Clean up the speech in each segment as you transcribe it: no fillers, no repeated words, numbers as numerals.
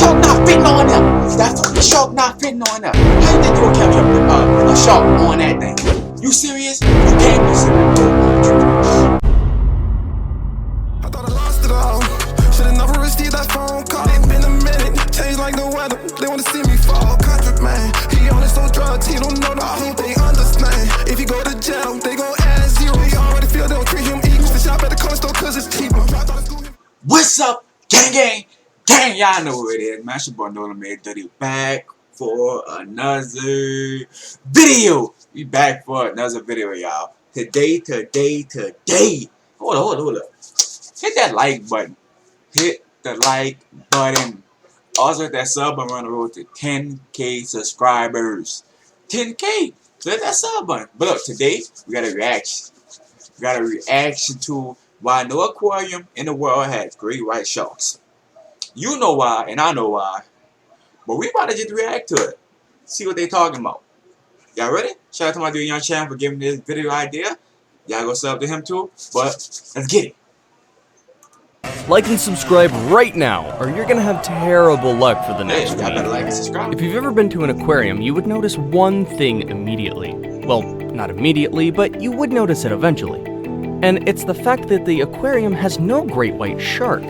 shark not fitting on there. That fucking shark not fitting on there. How you think you gonna catch a shark on that thing? You serious? You can't be serious, bro. I thought I lost it all. Should've never received that phone call. It's been a minute, changed like the weather. They wanna see me fall. Contract man, he only sold drugs. He don't know the whole. They understand. If he go to jail, they gon' add zero. They already feel they don't treat him equal. They shop at the corner store 'cause it's cheaper. What's up, gang? Y'all know who it is, man. It's your boy NolaMadeDutty back for another video. We back for another video, y'all. Today. Hold up. Hit that like button. Hit the like button. Also hit that sub button. We're on the road to 10K subscribers. 10K. So hit that sub button. But look, today we got a reaction. We got a reaction to why no aquarium in the world has great white sharks. You know why, and I know why. But we about to just react to it. See what they talking about. Y'all ready? Shout out to my dude Young Champ for giving me this video idea. Y'all go sub to him too. But let's get it. Like and subscribe right now, or you're gonna have terrible luck for the next Y'all better like and subscribe. If you've ever been to an aquarium, you would notice one thing immediately. Well, not immediately, but you would notice it eventually. And it's the fact that the aquarium has no great white shark.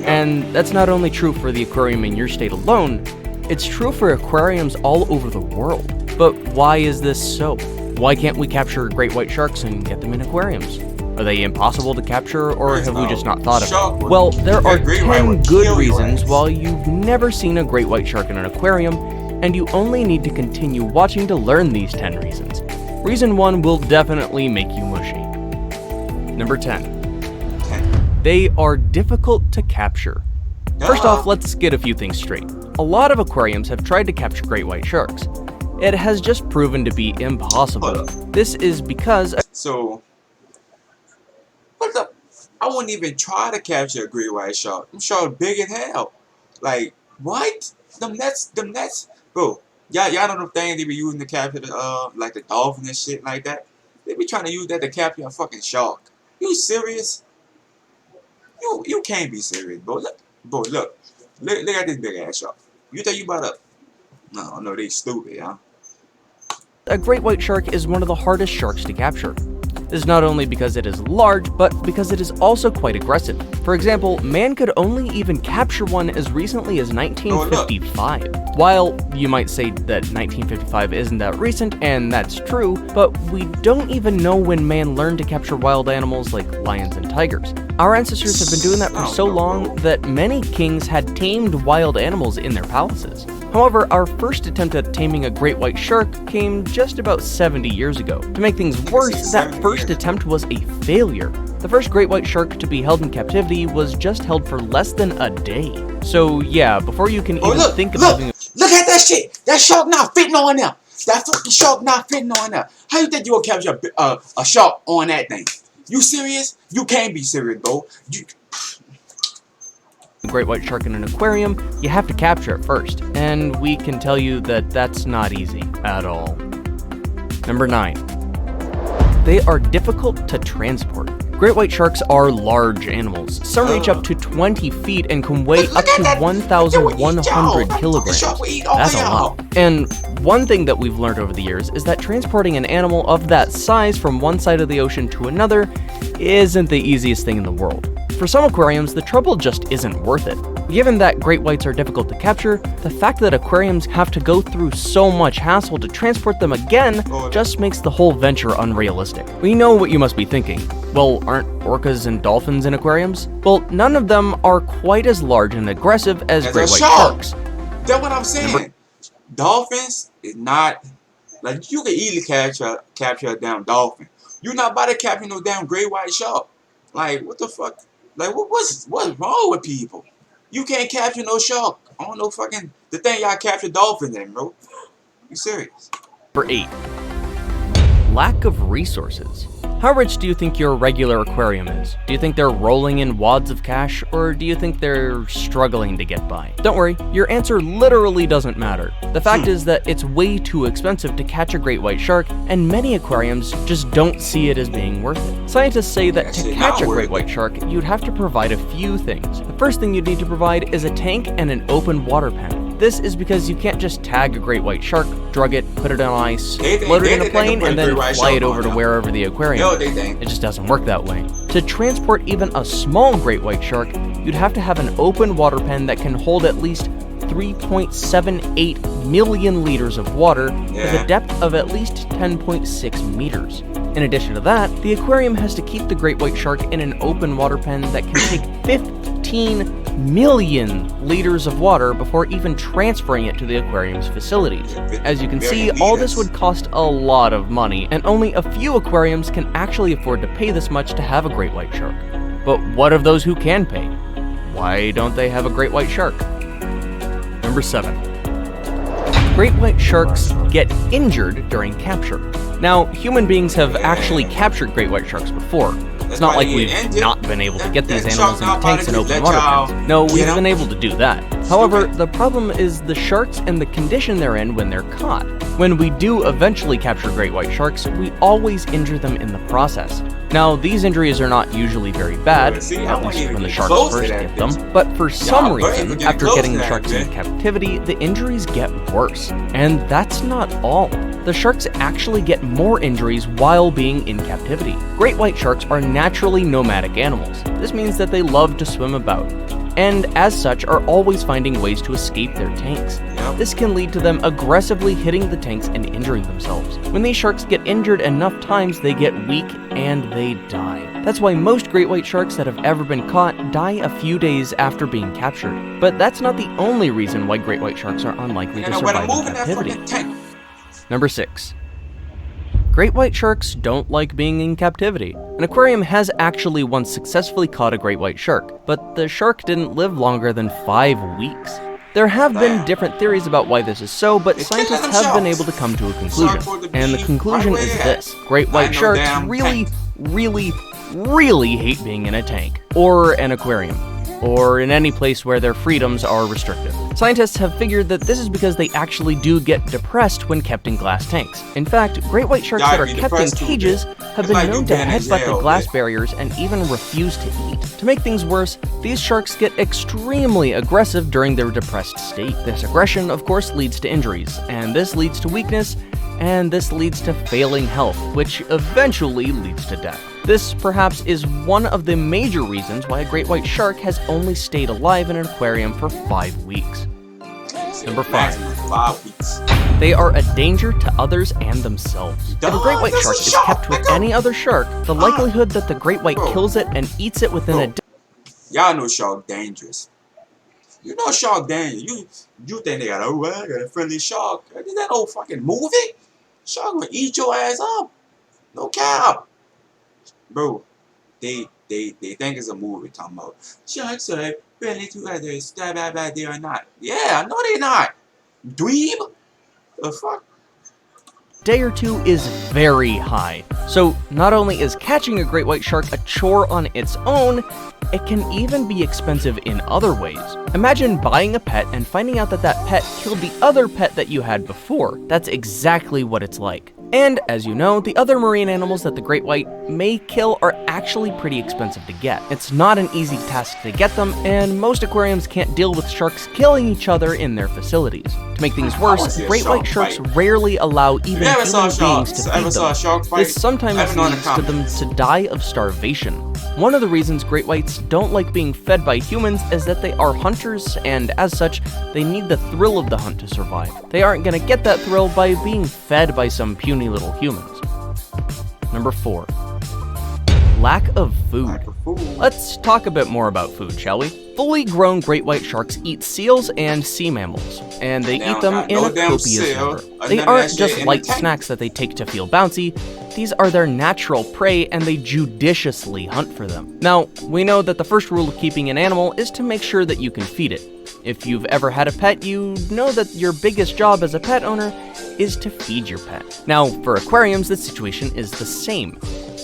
And that's not only true for the aquarium in your state alone, it's true for aquariums all over the world. But why is this so? Why can't we capture great white sharks and get them in aquariums? Are they impossible to capture, or have we just not thought of it? Well, there are 10 good reasons why you've never seen a great white shark in an aquarium, and you only need to continue watching to learn these 10 reasons. Reason 1 will definitely make you mushy. Number 10. They are difficult to capture. First off, let's get a few things straight. A lot of aquariums have tried to capture great white sharks. It has just proven to be impossible. This is because... So, what the? I wouldn't even try to capture a great white shark. Them sharks big as hell. Like, what? Them nets, bro. Y'all know the thing they be using to capture the, like the dolphin and shit like that? They be trying to use that to capture a fucking shark. You serious? You can't be serious, bro. Look at this big ass shark. You think you about to? No, they stupid, huh? A great white shark is one of the hardest sharks to capture. This is not only because it is large, but because it is also quite aggressive. For example, man could only even capture one as recently as 1955. While you might say that 1955 isn't that recent, and that's true, but we don't even know when man learned to capture wild animals like lions and tigers. Our ancestors have been doing that for so long that many kings had tamed wild animals in their palaces. However, our first attempt at taming a great white shark came just about 70 years ago. To make things worse, that first attempt was a failure. The first great white shark to be held in captivity was just held for less than a day. So yeah, before you can even think of having... Look at that shit! That shark not fitting on there! That fucking shark not fitting on there! How you think you gonna capture a shark on that thing? You serious? You can't be serious, bro. Great white shark in an aquarium, you have to capture it first, and we can tell you that that's not easy at all. Number 9. They are difficult to transport. Great white sharks are large animals. Some reach up to 20 feet and can weigh up to 1,100 kilograms. That's a lot. And one thing that we've learned over the years is that transporting an animal of that size from one side of the ocean to another isn't the easiest thing in the world. For some aquariums, the trouble just isn't worth it. Given that great whites are difficult to capture, the fact that aquariums have to go through so much hassle to transport them again just makes the whole venture unrealistic. We know what you must be thinking. Well, aren't orcas and dolphins in aquariums? Well, none of them are quite as large and aggressive as great white sharks. That's what I'm saying. Dolphins is not... Like, you can easily capture a damn dolphin. You're not about to capture no damn great white shark. Like, what the fuck? Like, what's wrong with people? You can't capture no shark. I don't know fucking the thing y'all capture dolphins in, bro. You serious? Number 8. Lack of resources. How rich do you think your regular aquarium is? Do you think they're rolling in wads of cash, or do you think they're struggling to get by? Don't worry, your answer literally doesn't matter. The fact is that it's way too expensive to catch a great white shark, and many aquariums just don't see it as being worth it. Scientists say that to catch a great white shark, you'd have to provide a few things. The first thing you'd need to provide is a tank and an open water pen. This is because you can't just tag a great white shark, drug it, put it on ice, load it in a plane, and then fly it over to wherever the aquarium is. It just doesn't work that way. To transport even a small great white shark, you'd have to have an open water pen that can hold at least 3.78 million liters of water with a depth of at least 10.6 meters. In addition to that, the aquarium has to keep the great white shark in an open water pen that can take 15 million liters of water before even transferring it to the aquarium's facilities. As you can see, all this would cost a lot of money, and only a few aquariums can actually afford to pay this much to have a great white shark. But what of those who can pay? Why don't they have a great white shark? Number 7. Great white sharks get injured during capture. Now, human beings have actually captured great white sharks before. It's not like we've not been able to get these animals into tanks and open water pens. No, we've been able to do that. However, the problem is the sharks and the condition they're in when they're caught. When we do eventually capture great white sharks, we always injure them in the process. Now, these injuries are not usually very bad, at least when the sharks first get them, but for some reason, after getting the sharks into captivity, the injuries get worse. And that's not all. The sharks actually get more injuries while being in captivity. Great white sharks are naturally nomadic animals. This means that they love to swim about, and as such are always finding ways to escape their tanks. This can lead to them aggressively hitting the tanks and injuring themselves. When these sharks get injured enough times, they get weak and they die. That's why most great white sharks that have ever been caught die a few days after being captured. But that's not the only reason why great white sharks are unlikely to survive in captivity. Number 6. Great white sharks don't like being in captivity. An aquarium has actually once successfully caught a great white shark, but the shark didn't live longer than 5 weeks. There have been different theories about why this is so, but scientists have been able to come to a conclusion. And the conclusion is this: great white sharks really hate being in a tank, or an aquarium, or in any place where their freedoms are restricted. Scientists have figured that this is because they actually do get depressed when kept in glass tanks. In fact, great white sharks that are kept in cages have been known to headbutt the glass barriers and even refuse to eat. To make things worse, these sharks get extremely aggressive during their depressed state. This aggression, of course, leads to injuries, and this leads to weakness, and this leads to failing health, which eventually leads to death. This, perhaps, is one of the major reasons why a great white shark has only stayed alive in an aquarium for 5 weeks. Number 5. 5 weeks. They are a danger to others and themselves. If a great white shark is kept with any other shark, the likelihood that the great white kills it and eats it within a day. Y'all know shark dangerous. You know shark dangerous. You think they got a friendly shark? Is that old fucking movie? Shark gonna eat your ass up. No cap. Bro, they think it's a movie talking about sharks are friendly to others. They are not. Yeah, no they're not. Dweeb? The fuck? Day or 2 is very high. So not only is catching a great white shark a chore on its own, it can even be expensive in other ways. Imagine buying a pet and finding out that that pet killed the other pet that you had before. That's exactly what it's like. And, as you know, the other marine animals that the great white may kill are actually pretty expensive to get. It's not an easy task to get them, and most aquariums can't deal with sharks killing each other in their facilities. To make things worse, great white sharks rarely allow even human beings to feed them. This sometimes leads to them to die of starvation. One of the reasons great whites don't like being fed by humans is that they are hunters, and as such, they need the thrill of the hunt to survive. They aren't gonna get that thrill by being fed by some puny little humans. Number 4. Lack of food. Let's talk a bit more about food, shall we? Fully grown great white sharks eat seals and sea mammals, and they eat them in a copious number. They aren't just light snacks that they take to feel bouncy. These are their natural prey, and they judiciously hunt for them. Now, we know that the first rule of keeping an animal is to make sure that you can feed it. If you've ever had a pet, you know that your biggest job as a pet owner is to feed your pet. Now, for aquariums, the situation is the same.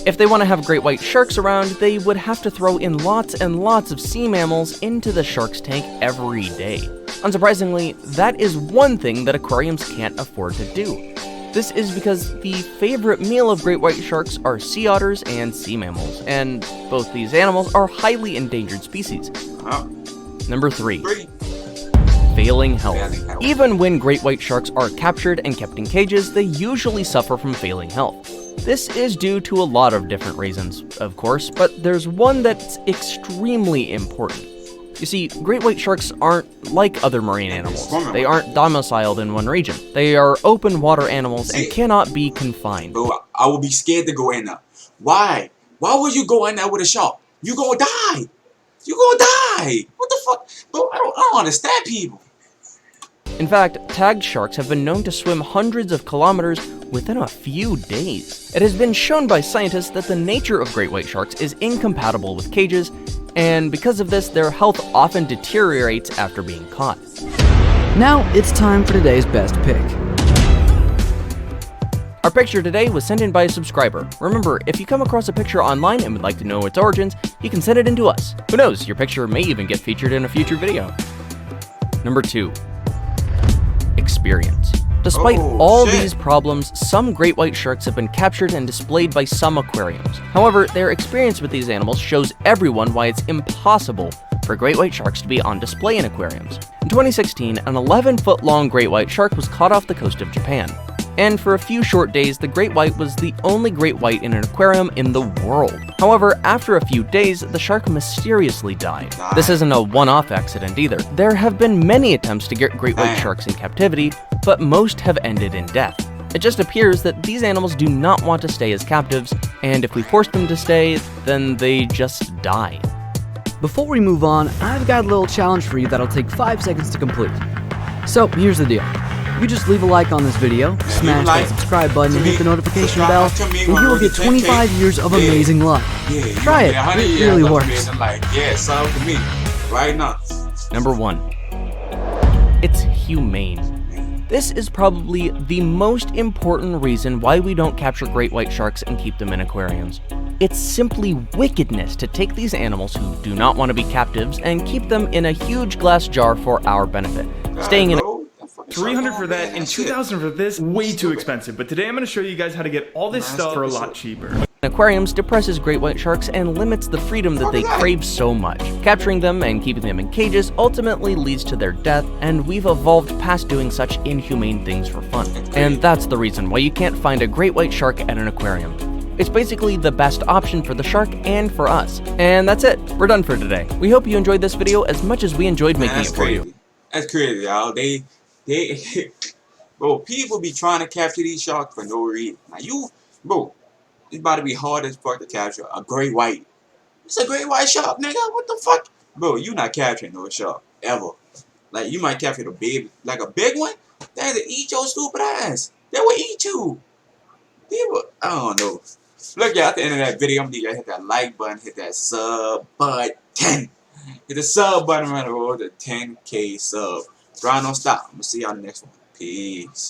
If they want to have great white sharks around, they would have to throw in lots and lots of sea mammals into the shark's tank every day. Unsurprisingly, that is one thing that aquariums can't afford to do. This is because the favorite meal of great white sharks are sea otters and sea mammals, and both these animals are highly endangered species. Number 3. Failing health. Even when great white sharks are captured and kept in cages, they usually suffer from failing health. This is due to a lot of different reasons, of course, but there's one that's extremely important. You see, great white sharks aren't like other marine animals. They aren't domiciled in one region. They are open water animals and cannot be confined. Bro, I would be scared to go in there. Why? Why would you go in there with a shark? You gonna die. You gonna die. What the fuck? Bro, I don't understand people. In fact, tagged sharks have been known to swim hundreds of kilometers within a few days. It has been shown by scientists that the nature of great white sharks is incompatible with cages, and because of this, their health often deteriorates after being caught. Now it's time for today's best pick. Our picture today was sent in by a subscriber. Remember, if you come across a picture online and would like to know its origins, you can send it in to us. Who knows, your picture may even get featured in a future video. Number 2. Experience. Despite all these problems, some great white sharks have been captured and displayed by some aquariums. However, their experience with these animals shows everyone why it's impossible for great white sharks to be on display in aquariums. In 2016, an 11-foot-long great white shark was caught off the coast of Japan. And for a few short days, the great white was the only great white in an aquarium in the world. However, after a few days, the shark mysteriously died. This isn't a one-off accident either. There have been many attempts to get great white sharks in captivity, but most have ended in death. It just appears that these animals do not want to stay as captives, and if we force them to stay, then they just die. Before we move on, I've got a little challenge for you that'll take 5 seconds to complete. So here's the deal. You just leave a like on this video, smash that subscribe button, and hit the notification bell, and you will get 25 years of amazing luck. Try it, it really works. Yeah, sub to me right now. Number 1. It's humane. This is probably the most important reason why we don't capture great white sharks and keep them in aquariums. It's simply wickedness to take these animals who do not want to be captives and keep them in a huge glass jar for our benefit. Staying in $300 for that and $2,000 for this, way too expensive. But today I'm going to show you guys how to get all this stuff for a lot cheaper. aquariums depresses great white sharks and limits the freedom that they crave so much. Capturing them and keeping them in cages ultimately leads to their death, and we've evolved past doing such inhumane things for fun. And that's the reason why you can't find a great white shark at an aquarium. It's basically the best option for the shark and for us. And that's it. We're done for today. We hope you enjoyed this video as much as we enjoyed making it for you. That's crazy, y'all. Bro, people be trying to capture these sharks for no reason. Now bro, it's about to be hard as fuck to capture a great white. It's a great white shark, nigga. What the fuck? Bro, you not capturing no shark, ever. Like, you might capture the big, like a big one. They'll eat your stupid ass. They will eat you. I don't know. Look, y'all, at the end of that video, I'm gonna hit that like button, hit that sub button. Hit the sub button around the road to 10K sub. Grind don't stop. I'm gonna see y'all in the next one. Peace.